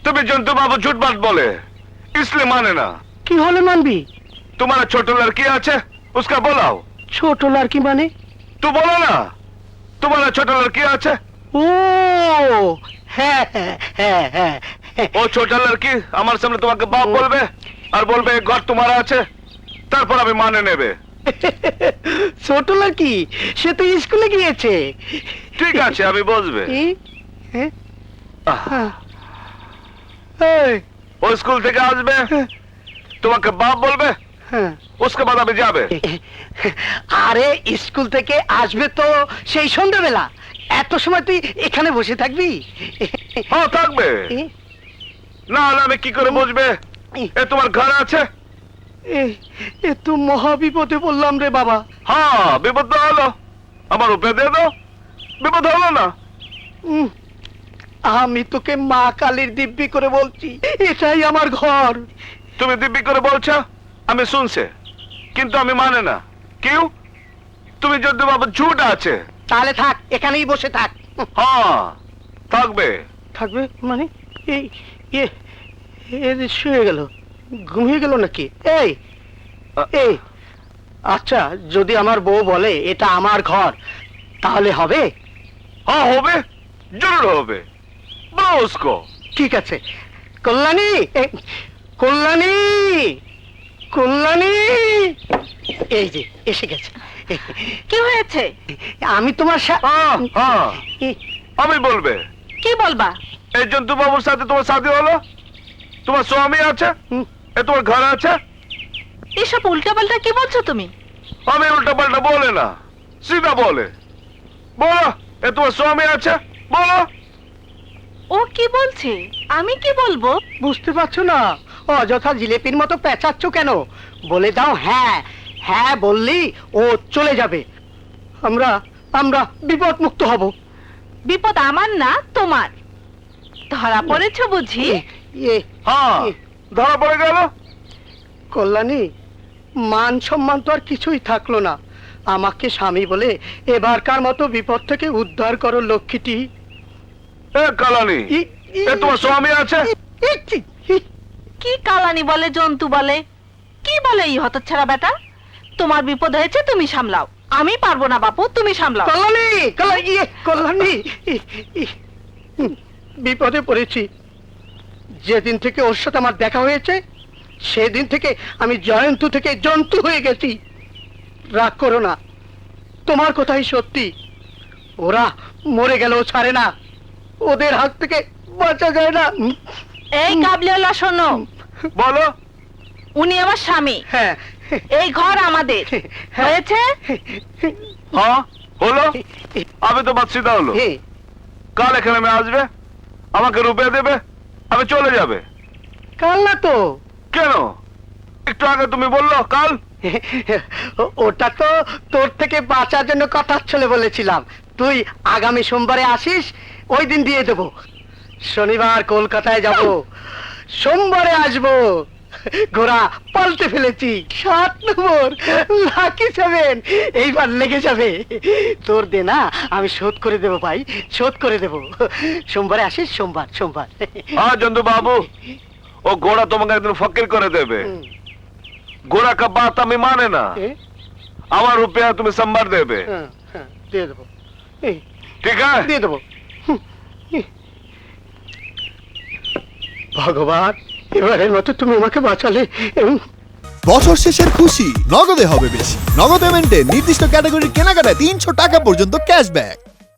তুমি जंतु बाबू झूठ बात बोले इसलिए माने ना। কি হলে মানবি? तुम्हारा छोटा लड़की আছে उसका बोलाओ। ছোট লড়কি মানে? तू बोलो ना तुम्हारा छोटा लड़की আছে। ও হ্যাঁ হ্যাঁ হ্যাঁ ও छोटा लड़की আমার সামনে তোমাকে বাপ বলবে আর বলবে এই ঘর তোমার আছে, তারপর আমি মানে নেবে। ছোট লড়কি সে তো স্কুলে গিয়েছে। ঠিক আছে আমি বসবে। হ্যাঁ ও স্কুল থেকে আসবে তোমাকে বাপ বলবে, उसके बाद अभी যাবে। আরে স্কুল থেকে আসবে তো সেই সন্ধ্যাবেলা, এত সময় তুই এখানে বসে থাকবি? হ্যাঁ থাকবে, না হলে আমি কি করে বুঝবে এ তোমার ঘর আছে? এ তো মহা বিপদে বললাম রে বাবা। হ্যাঁ বিপদ তো হলো, আমার উপরে দিয়ে দাও, বিপদ হলো না। আমি তোকে মা কালীর দিব্যি করে বলছি এটাই আমার ঘর। তুমি দিব্যি করে বলছো আমি শুনছি, কিন্তু আমি মানে না। কেউ তুমি যদি বাবা ঝুট আছে তাহলে থাক, এখানেই বসে থাক। হ্যাঁ থাকবে। থাকবে মানে? এই শুয়ে গেল, ঘুমিয়ে গেল নাকি? এই এই আচ্ছা, যদি আমার বউ বলে এটা আমার ঘর তাহলে হবে? হ্যাঁ হবে, জরুর হবে, বলো उसको। ঠিক আছে। কল্যাণী, কল্যাণী, কল্যাণী, এই যে এসে গেছে। কি হয়েছে? আমি তোমার আমি বলবে। কি বলবা? এই জন্তু বাবুর সাথে তোমার শাদী হলো, তোমার স্বামী আছে, এ তোমার ঘর আছে। এসব উল্টা পাল্টা কি বলছো তুমি? আমি উল্টা পাল্টা বলে না, সিধা বলে। বলো এ তোমার স্বামী আছে, বলো। ও কি বলছে, আমি কি বলবো? বুঝতে পারছো না? অযথা জিলেপির মতো পেঁচাচ্ছ কেন? বলে দাও হ্যাঁ, হ্যাঁ বললি ও চলে যাবে, আমরা আমরা বিপদ মুক্ত হব। বিপদ আমার না তোমার। ধরা পড়েছ বুঝি? হ্যাঁ ধরা পড়ে গেল। কল্যাণী, মান সম্মান তো আর কিছুই থাকলো না। আমাকে স্বামী বলে এবারকার মতো বিপদ থেকে উদ্ধার করো লক্ষ্মীটি। এ কালানি, এ তোমার স্বামী আছে। কি কালানি বলে, জন্তু বলে, কি বলে এই হতচ্ছাড়া বেটা? তোমার বিপদ হয়েছে তুমি সামলাও, আমি পারবো না বাপু, তুমি সামলাও। কল্যাণী, কল্যাণী, বিপদে পড়েছি। যেদিন থেকে ওর সাথে আমার দেখা হয়েছে সেদিন থেকে আমি জয়ন্তু থেকে জন্তু হয়ে গেছি। রাগ করো না, তোমার কথাই সত্যি। ওরা মরে গেলেও ছাড়ে না, ওদের হাত থেকে বাঁচা যায় না। এই কাবলিওয়ালা শোনো, বলো। উনি আমার স্বামী, হ্যাঁ এই ঘর আমাদের। হয়েছে? হ্যাঁ হলো, আমি তো বাদ সিধা হলো। কাল এখানে আমি আসবে, আমাকে রুপে দেবে, আমি চলে যাবে। কাল না তো। কেন? একটু আগে তুমি বললো কাল। ওটা তো তোর থেকে বাঁচার জন্য কথা চলে বলেছিলাম। তুই আগামী সোমবারে আসিস, ওই দিন দিয়ে দেব। শনিবার কলকাতায় যাব, সোমবারে আসবো। ঘোড়া পাল্টে ফেলেছি, 7 নম্বর, লাকি 7, এইবার লেগে যাবে। তোর দে না, আমি শোধ করে দেবো ভাই, শোধ করে দেবো। সোমবারে আসিস, সোমবার সোমবার। হ্যাঁ জন্তু বাবু, ও ঘোড়া তোমাকে একদিন ফকির করে দেবে। ঘোড়া কা বাত আমি মানে না, আমার রুপিয়া তুমি সোমবার দেবে। দিয়ে দেবো, ঠিক আছে দিয়ে দেবো। ভগবান, এবারের মতো তুমি আমাকে বাঁচালে। বছর শেষের খুশি নগদে হবে বেশি। নগদ পেমেন্টে নির্দিষ্ট ক্যাটাগরির কেনাকাটায় 300 টাকা পর্যন্ত ক্যাশব্যাক।